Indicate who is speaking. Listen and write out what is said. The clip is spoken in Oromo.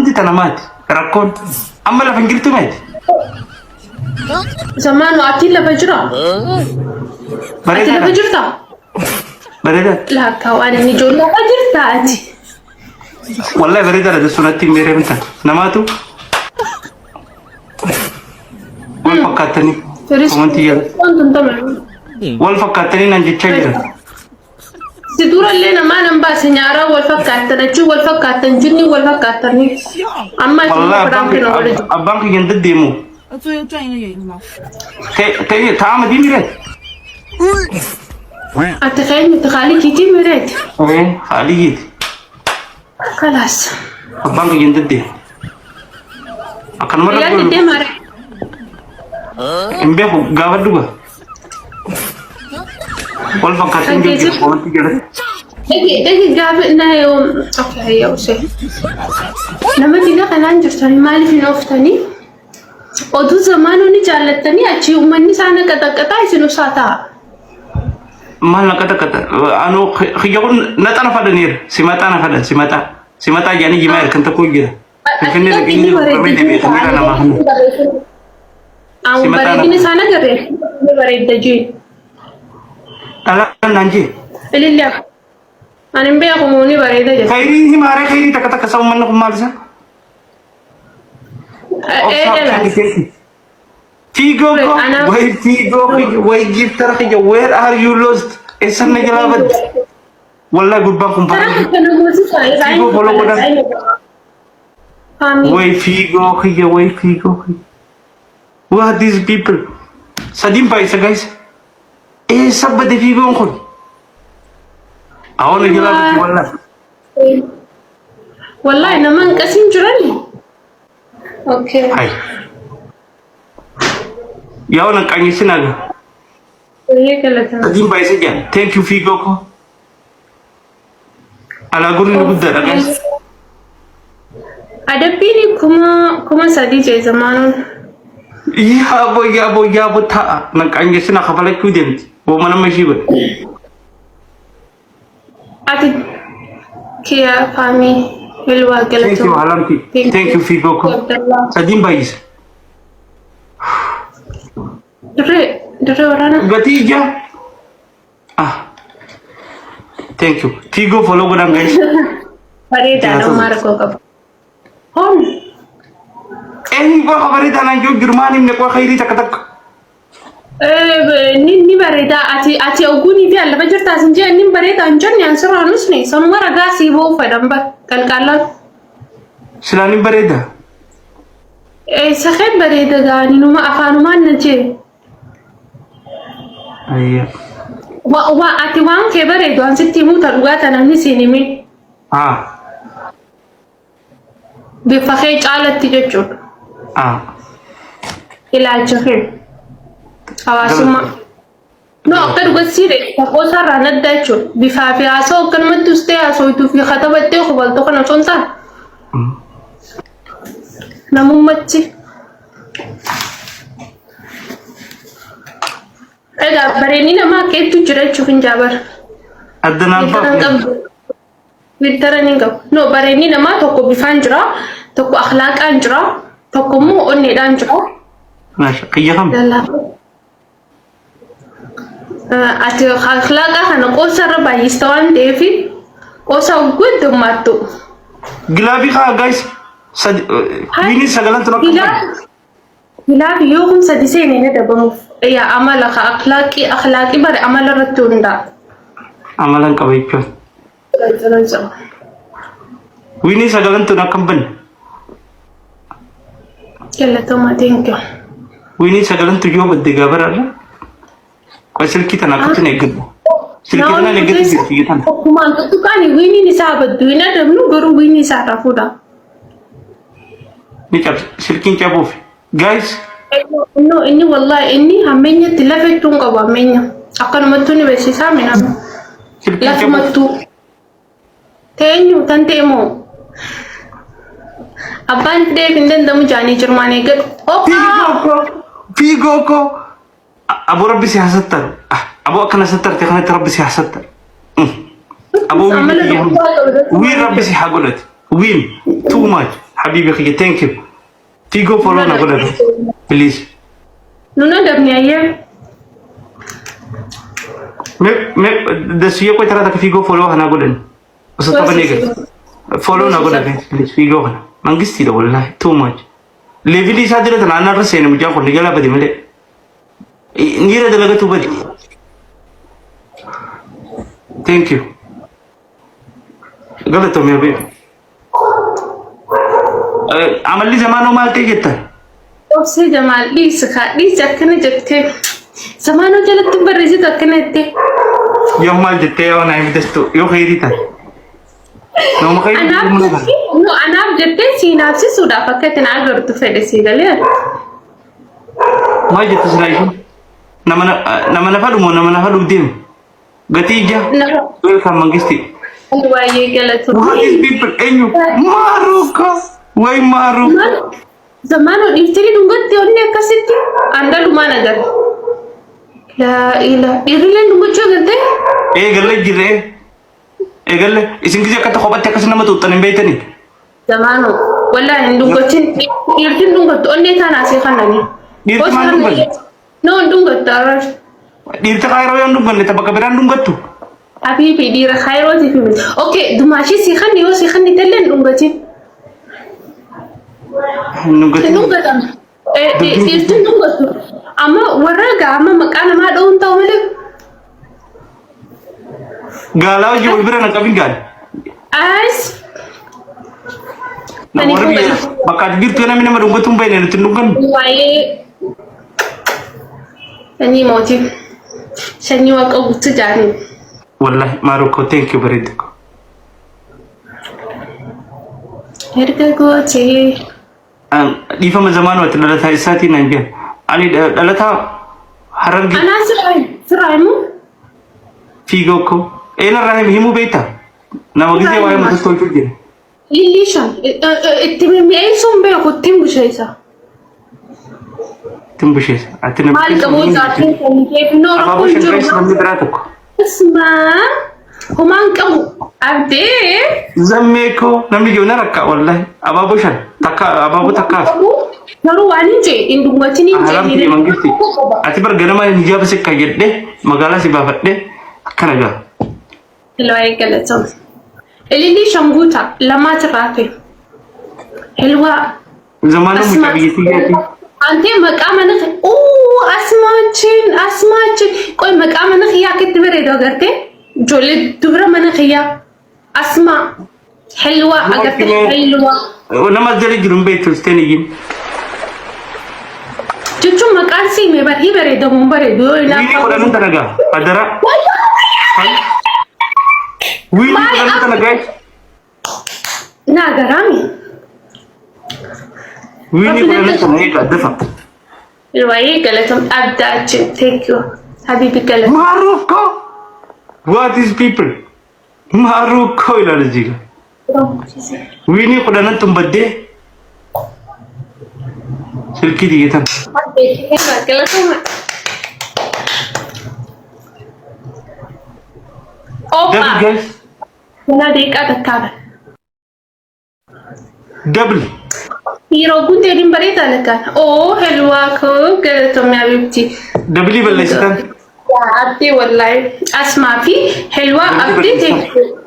Speaker 1: انت تنامات ركون اما لا فنجرتو مات
Speaker 2: زمان وقتي لا بجرا
Speaker 1: بريدة
Speaker 2: لا بجرتا
Speaker 1: بريدة
Speaker 2: لا كواني نجول لا بجرتا أتي
Speaker 1: والله بريدة لدى سنتي ميري بنتا نماتو والفكاتني ومنتي يلا
Speaker 2: كنتم تمام
Speaker 1: والفكاتني ننجي تشايرا
Speaker 2: سيدورا لنا ما نمبا سنيارا والفكاتنا جو والفكاتن جني والفكاتني أما
Speaker 1: والله أبانك يندد ديمو تاني تعامل دي ميرات
Speaker 2: أتخيل تخالي كيتي مريت
Speaker 1: ايه خالي
Speaker 2: خلاص
Speaker 1: أبانك يندد دي أكن مرة
Speaker 2: لا
Speaker 1: أقول
Speaker 2: تدي مرة
Speaker 1: إمبيه قابل دوبا والفكاتن جنجي ومنتي يلا
Speaker 2: دقي قابلنا يوم أوكي هي وشي لما تيجي كلام جرتني مالي في نوفتني oduu zamaanonni jaallatanii achi uummanni isaanii qaxaqaxaa isin usaataa.
Speaker 1: Maal na qaxaqaxa anu xiyyoon naxana fadhaniir simaxaa na fadhan simaxaa jaanii jimaa kan tokko jira. Finfinnee dhaqanii qormee deebi'ee miira namaa hanna.
Speaker 2: Bareedina isaanii agarree bareedda jee.
Speaker 1: Dhalaan naan jee.
Speaker 2: Ilillee ani hin beeku muuni bareeda jee.
Speaker 1: Khayrii himaaree khayrii takka takka sabuu manna kun maal isa? Figo ko, wait Figo, wait give tarakhija, where are you lost? Esan najalabad. Wallahi gurbaan kun baay'ee. Figo follow ko dan. Wait Figo, khija, wait Figo. Who are these people? Sadim pa isa guys. Sabba de Figo kun. Awan najalabad wallahi.
Speaker 2: Wallahi naman kasin jirani. Okay.
Speaker 1: Hai. Ya wannan kanyi suna ga. Ajin bai saja. Thank you Figo ko. Ala gurin gudda da guys.
Speaker 2: Adabini kuma sadi je zamanon.
Speaker 1: Ya bo ta nan kanyi suna kafala kudin. Bo mana mashi ba.
Speaker 2: Ati kiya fami hilwa galatu.
Speaker 1: Thank you Alamti. Thank you Figo ko. Sajin bai isa. Dere warana. Gatija. Thank you. Figo follow ko dan guys.
Speaker 2: Farida no marko ka. Hon.
Speaker 1: Ko farida nan jo Germany ne ko khairi tak.
Speaker 2: Ni barida ati oguni fi alla bajirta sinje ni barida anjon yan siranus ne son mara gasi bo fadamba kalkalan.
Speaker 1: Silani barida.
Speaker 2: Sakhet barida gani numa afanuman naje.
Speaker 1: Ayya.
Speaker 2: Ati waan kee bareedu an sitti muta dhugaata namni siin himin. Bifa kee caalatti jechuudha. Ilaalcha kee. Hawaasummaa. No akka dhugatsiire tokkoo sarara nadda jechuudha. Bifaa fi haasa'u akkanumatti ustee haasa'uutuu fi katabattee hubaltoo kana osoo hin taane. Namummachi. Egaa bareedni namaa keetu jira jechuuf hin jaabar.
Speaker 1: Addanaan baafne.
Speaker 2: Filtara ni qabu. No bareedni namaa tokko bifaan jira, tokko akhlaaqaan jira, tokko immoo onneedhaan jira.
Speaker 1: Maasha qiyya kam.
Speaker 2: Ati akhlaaqa kana qoosarra baay'ista waan ta'eef qoosa guddummaattu.
Speaker 1: Gilaabii kaa guys. Wini sagalan tu nak.
Speaker 2: Gilaabii yoo kun sadi seenee na dabamuuf. Ya amala ka akhlaqi bare amala ratunda.
Speaker 1: Amalan kawichon. Wini sagalan tu nak kamban.
Speaker 2: Kella to matinka.
Speaker 1: Wini sagalan tu jo badde gabar alla. Ko silki tan akut ne gud. Silki tan ne gud silki tan.
Speaker 2: Kuma tu kani wini ni sabaddu ina damnu goru wini sa rafuda.
Speaker 1: Ni cap silkin capuf. Guys,
Speaker 2: no ini wallahi ini hamenya tilafetun qabu hamenya akan matuni besisa mina lafu matu tenyu tantemo aban de binden damu jani jermane gad
Speaker 1: Figo ko abu rabbi si hasattar abu akan hasattar tekana rabbi si hasattar abu win rabbi si hagulat win too much حبيبي خي ثانك يو فيجو فولو نقول بليز
Speaker 2: نونا دبني أيه
Speaker 1: मैं दस ये कोई तरह का Figo follow हना बोलन उसे तो बनेगा फॉलो ना बोलन प्लीज फीगो हना मंगिस थी बोलना है टू मच लेवली साथ दे तो नाना रसे ने मुझे को निकला बदी मिले नीरे दलगा तू बदी थैंक यू गलत हो मैं अभी अमली जमानो मालते कितना
Speaker 2: उससे जमाल ली सखा ली चक्कने जत्थे समानो चलत बर्रिजी तक्कने ते
Speaker 1: يوم ما جت يا أنا يمدستو يو خيري تا نو ما خيري
Speaker 2: أنا جت سينابسي سودا فكرت أنا قررت فدسي قالي
Speaker 1: ما جت سلايشون نما نفعله مو نما نفعله دين قتيجة welcome مانجستي
Speaker 2: واي قالت
Speaker 1: what is people أيو ماروكا واي ماروكا
Speaker 2: زمانو إنتري دونغت تيوني كاسيتي أندا لما نجار لا إله إيرلين دونغت شو قلت
Speaker 1: قال جري قال إسمك جاك تخبط تكسر نما توتني بيتني
Speaker 2: زمانو ولا دونغتين إيرتين دونغت أني تانا سيخانني
Speaker 1: إيرت ما دونغت
Speaker 2: نو دونغت تارش
Speaker 1: إيرت خيرو يوم دونغت نتبقى كبران دونغت تو
Speaker 2: حبيبي دير خيرو زي في أوكي دماشي سيخاني هو سيخاني تلين دونغتين
Speaker 1: دونغت
Speaker 2: إيرتين دونغت أما ورقة أما مكان ما دون تاولي
Speaker 1: قالوا جول برا نكابين قال
Speaker 2: أس
Speaker 1: نوربي بكات بير تنا من ما دونغت تنبين نتنونغن
Speaker 2: واي أني موتي شني وقت أبو تجاري
Speaker 1: والله ماروكو thank you بريدكو
Speaker 2: هرجعوا تي
Speaker 1: دي فما زمان وقت لا تاي ساتي نبيا أنا لا تا هرنجي
Speaker 2: أنا سرايمو
Speaker 1: فيجوكو أنا راهم هيمو بيتا نمجيزي واي ما تقول فيجي
Speaker 2: ليشان التميمي أي سوم بياخد تيم بشيسا
Speaker 1: تم بشيس أتنا
Speaker 2: مال قبول زاتين كيف نور
Speaker 1: أبغى بشيس رئيس من براتك
Speaker 2: اسمع همان كم أبدي
Speaker 1: زميكو نملي جونا ركع والله أبغى بشان تكا أبغى تكا
Speaker 2: نرو وانينجي إندو ماتينينجي
Speaker 1: haram ti mangisti ati bar ganama ni jaba se kayedde magala si babadde kanaga
Speaker 2: hello ay galatom elini shambuta lama tarafe helwa
Speaker 1: zamanu mutabiyati yati
Speaker 2: ante maqamana asmachin koy maqamana khiya kitbere do garte jole dubra mana khiya asma helwa agate helwa
Speaker 1: nama dele jurumbe tulsteniyin
Speaker 2: Cucu makan sih, mebar hibare do mumbare do ina.
Speaker 1: Wini ko nan talaga adara. Wini ko nan talaga.
Speaker 2: Na garami.
Speaker 1: Wini ko nan talaga dafa.
Speaker 2: Ilwaye galatam abdachin thank you. Habibi galat.
Speaker 1: Maroko. What is people? Maroko ila jiga. Wini ko nan tumbadde. Silki diyetan.
Speaker 2: Opa.
Speaker 1: Double guys.
Speaker 2: Kuna deka takaba.
Speaker 1: Double.
Speaker 2: Hiro gute din barita lakan. Oh, helwa ko galatam ya bibti.
Speaker 1: Double balla sitan.
Speaker 2: Ya abdi wallahi. Asma fi helwa abdi thank you.